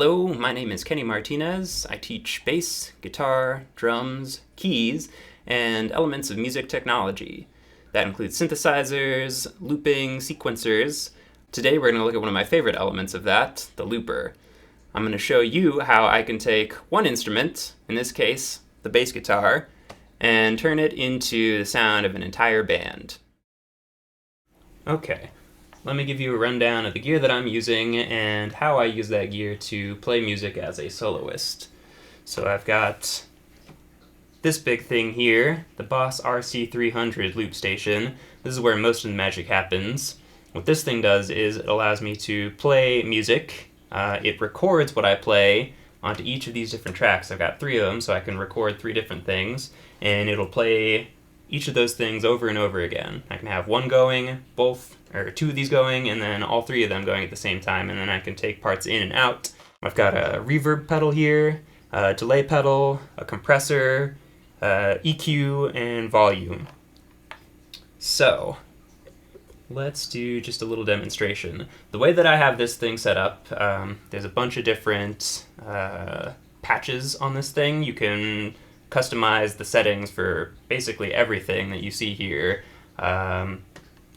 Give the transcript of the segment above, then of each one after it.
Hello, my name is Kenny Martinez. I teach bass, guitar, drums, keys, and elements of music technology. That includes synthesizers, looping, sequencers. Today we're going to look at one of my favorite elements of that, the looper. I'm going to show you how I can take one instrument, in this case, the bass guitar, and turn it into the sound of an entire band. Okay. Let me give you a rundown of the gear that I'm using and how I use that gear to play music as a soloist. So I've got this big thing here, the Boss RC300 loop station. This is where most of the magic happens. What this thing does is it allows me to play music. It records what I play onto each of these different tracks. I've got 3 of them, so I can record 3 different things, and it'll play each of those things over and over again. I can have one going, or 2 of these going, and then all 3 of them going at the same time, and then I can take parts in and out. I've got a reverb pedal here, a delay pedal, a compressor, EQ, and volume. So, let's do just a little demonstration. The way that I have this thing set up, there's a bunch of different patches on this thing. You can customize the settings for basically everything that you see here,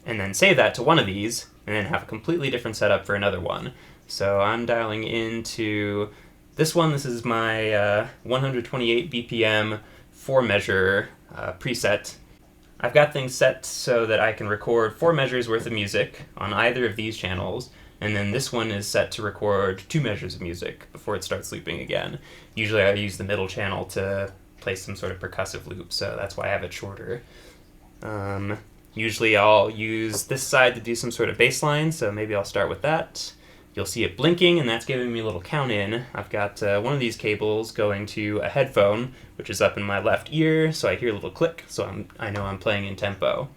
and then save that to one of these, and then have a completely different setup for another one. So I'm dialing into this one. This is my 128 BPM 4-measure preset. I've got things set so that I can record 4 measures worth of music on either of these channels, and then this one is set to record 2 measures of music before it starts looping again. Usually I use the middle channel to play some sort of percussive loop, so that's why I have it shorter. Usually I'll use this side to do some sort of bass line, so maybe I'll start with that. You'll see it blinking, and that's giving me a little count in. I've got one of these cables going to a headphone, which is up in my left ear, so I hear a little click, so I know I'm playing in tempo.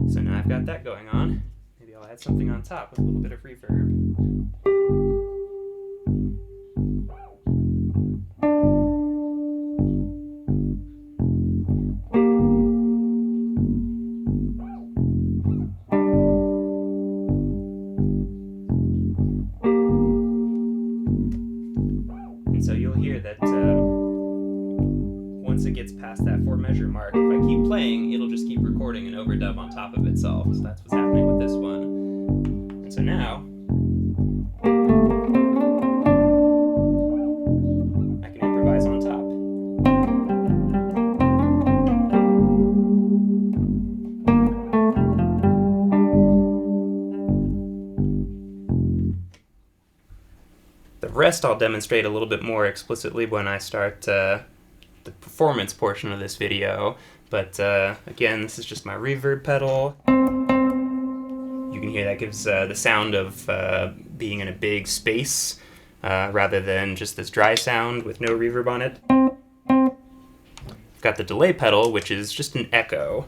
So now I've got that going on. Maybe I'll add something on top with a little bit of reverb. And so you'll hear that once it gets past that 4-measure mark, if I keep playing, it'll just keep recording an overdub on top of itself. So that's what's happening with this one. And so now, I can improvise on top. The rest I'll demonstrate a little bit more explicitly when I start the performance portion of this video, but again, this is just my reverb pedal. You can hear that gives the sound of being in a big space rather than just this dry sound with no reverb on it. I've got the delay pedal, which is just an echo.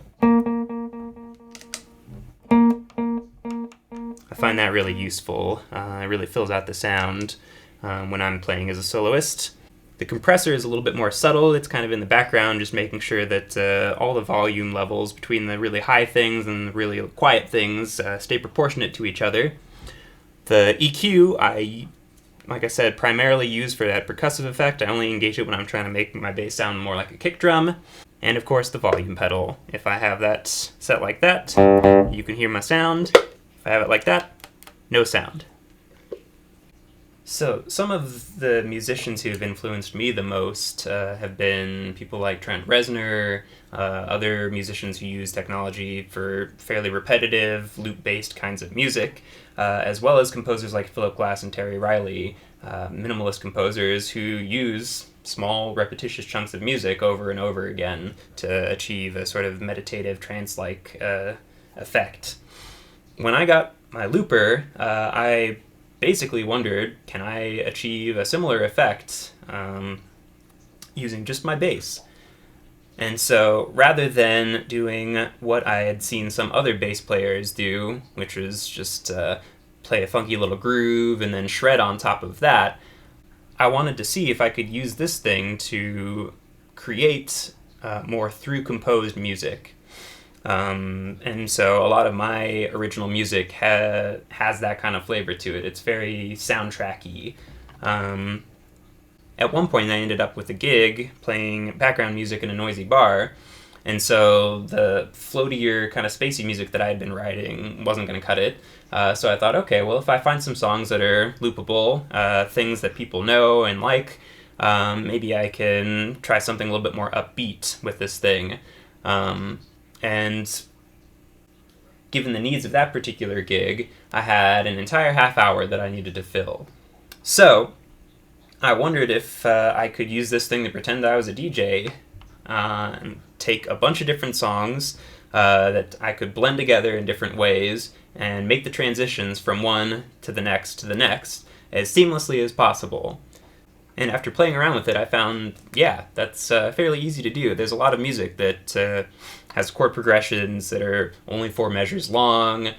I find that really useful. It really fills out the sound when I'm playing as a soloist. The compressor is a little bit more subtle. It's kind of in the background, just making sure that all the volume levels between the really high things and the really quiet things stay proportionate to each other. The EQ, like I said, primarily use for that percussive effect. I only engage it when I'm trying to make my bass sound more like a kick drum. And of course the volume pedal. If I have that set like that, you can hear my sound. If I have it like that, no sound. So, some of the musicians who have influenced me the most have been people like Trent Reznor, other musicians who use technology for fairly repetitive, loop-based kinds of music, as well as composers like Philip Glass and Terry Riley, minimalist composers who use small, repetitious chunks of music over and over again to achieve a sort of meditative, trance-like effect. When I got my looper, I basically wondered, can I achieve a similar effect using just my bass? And so rather than doing what I had seen some other bass players do, which was just play a funky little groove and then shred on top of that, I wanted to see if I could use this thing to create more through composed music. And so a lot of my original music has that kind of flavor to it. It's very soundtracky. At one point, I ended up with a gig playing background music in a noisy bar, and so the floatier, kind of spacey music that I had been writing wasn't going to cut it. So I thought, okay, well, if I find some songs that are loopable, things that people know and like, maybe I can try something a little bit more upbeat with this thing. And given the needs of that particular gig, I had an entire half hour that I needed to fill. So I wondered if I could use this thing to pretend I was a DJ, and take a bunch of different songs that I could blend together in different ways and make the transitions from one to the next as seamlessly as possible. And after playing around with it, I found, yeah, that's fairly easy to do. There's a lot of music that has chord progressions that are only 4 measures long,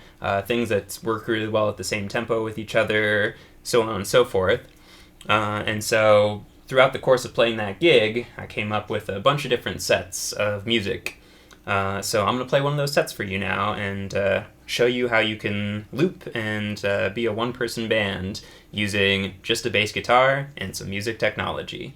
things that work really well at the same tempo with each other, so on and so forth. And so throughout the course of playing that gig, I came up with a bunch of different sets of music. So I'm going to play one of those sets for you now and show you how you can loop and be a one-person band using just a bass guitar and some music technology.